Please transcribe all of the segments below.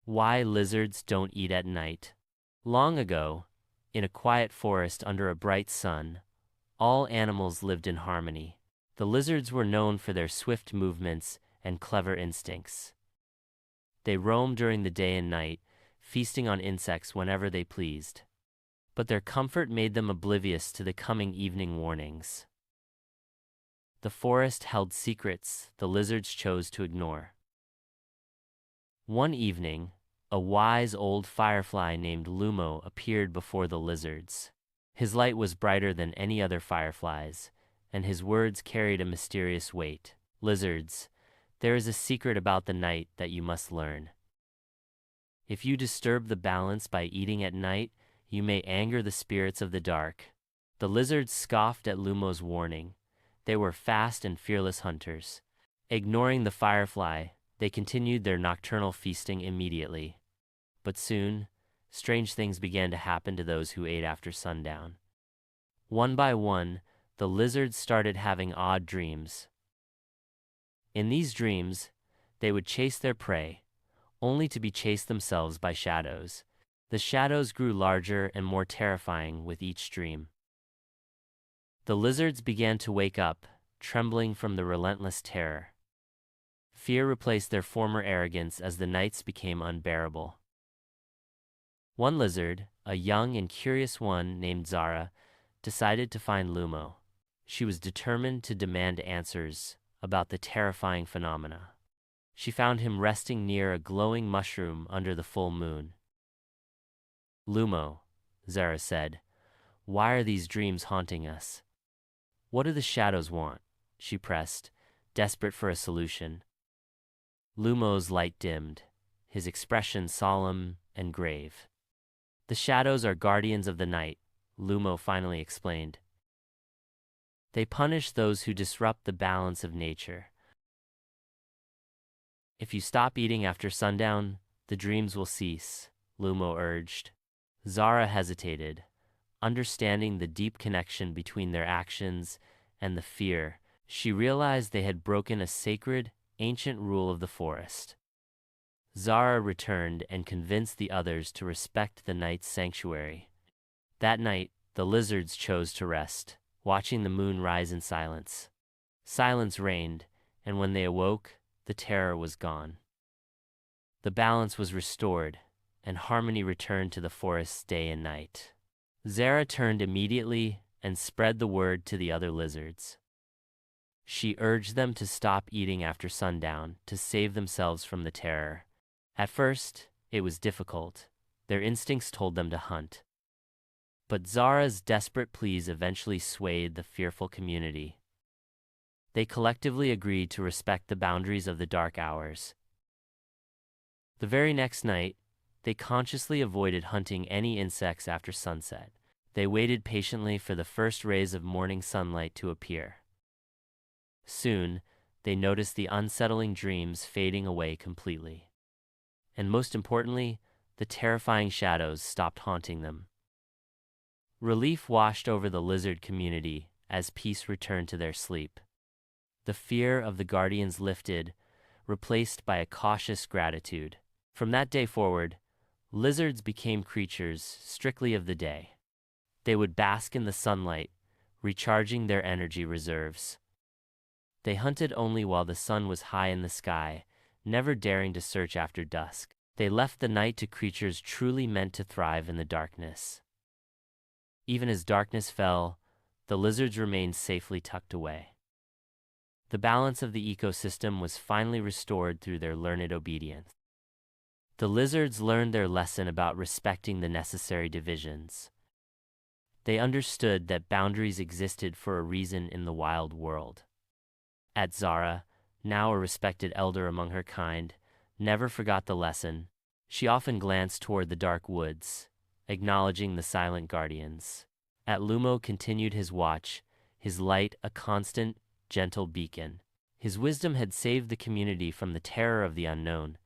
Why lizards don't eat at night. Long ago, in a quiet forest under a bright sun, all animals lived in harmony. The lizards were known for their swift movements and clever instincts. They roamed during the day and night, feasting on insects whenever they pleased. But their comfort made them oblivious to the coming evening warnings. The forest held secrets the lizards chose to ignore. One evening, a wise old firefly named Lumo appeared before the lizards. His light was brighter than any other fireflies, and his words carried a mysterious weight. Lizards, there is a secret about the night that you must learn. If you disturb the balance by eating at night, you may anger the spirits of the dark. The lizards scoffed at Lumo's warning. They were fast and fearless hunters. Ignoring the firefly, they continued their nocturnal feasting immediately. But soon, strange things began to happen to those who ate after sundown. One by one, the lizards started having odd dreams. In these dreams, they would chase their prey, only to be chased themselves by shadows. The shadows grew larger and more terrifying with each dream. The lizards began to wake up, trembling from the relentless terror. Fear replaced their former arrogance as the nights became unbearable. One lizard, a young and curious one named Zara, decided to find Lumo. She was determined to demand answers about the terrifying phenomena. She found him resting near a glowing mushroom under the full moon. "Lumo," Zara said, "why are these dreams haunting us?" "What do the shadows want?" she pressed, desperate for a solution. Lumo's light dimmed, his expression solemn and grave. "The shadows are guardians of the night," Lumo finally explained. "They punish those who disrupt the balance of nature. If you stop eating after sundown, the dreams will cease," Lumo urged. Zara hesitated, understanding the deep connection between their actions and the fear. She realized they had broken a sacred, ancient rule of the forest. Zara returned and convinced the others to respect the night's sanctuary. That night, the lizards chose to rest, watching the moon rise in silence. Silence reigned, and when they awoke, the terror was gone. The balance was restored, and harmony returned to the forest's day and night. Zara turned immediately and spread the word to the other lizards. She urged them to stop eating after sundown to save themselves from the terror. At first, it was difficult. Their instincts told them to hunt. But Zara's desperate pleas eventually swayed the fearful community. They collectively agreed to respect the boundaries of the dark hours. The very next night, they consciously avoided hunting any insects after sunset. They waited patiently for the first rays of morning sunlight to appear. Soon, they noticed the unsettling dreams fading away completely. And most importantly, the terrifying shadows stopped haunting them. Relief washed over the lizard community as peace returned to their sleep. The fear of the guardians lifted, replaced by a cautious gratitude. From that day forward, lizards became creatures strictly of the day. They would bask in the sunlight, recharging their energy reserves. They hunted only while the sun was high in the sky, never daring to search after dusk. They left the night to creatures truly meant to thrive in the darkness. Even as darkness fell, the lizards remained safely tucked away. The balance of the ecosystem was finally restored through their learned obedience. The lizards learned their lesson about respecting the necessary divisions. They understood that boundaries existed for a reason in the wild world. At Zara, now a respected elder among her kind, never forgot the lesson. She often glanced toward the dark woods, acknowledging the silent guardians. At Lumo continued his watch, his light a constant, gentle beacon. His wisdom had saved the community from the terror of the unknown.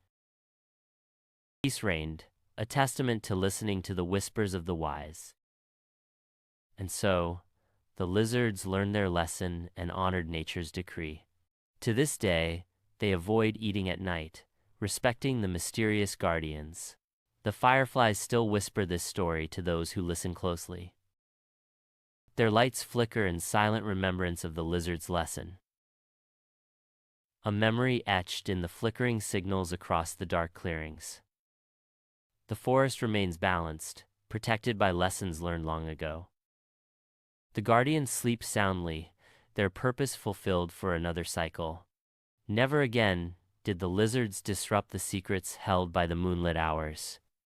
Peace reigned, a testament to listening to the whispers of the wise. And so, the lizards learned their lesson and honored nature's decree. To this day, they avoid eating at night, respecting the mysterious guardians. The fireflies still whisper this story to those who listen closely. Their lights flicker in silent remembrance of the lizard's lesson. A memory etched in the flickering signals across the dark clearings. The forest remains balanced, protected by lessons learned long ago. The guardians sleep soundly, their purpose fulfilled for another cycle. Never again did the lizards disrupt the secrets held by the moonlit hours.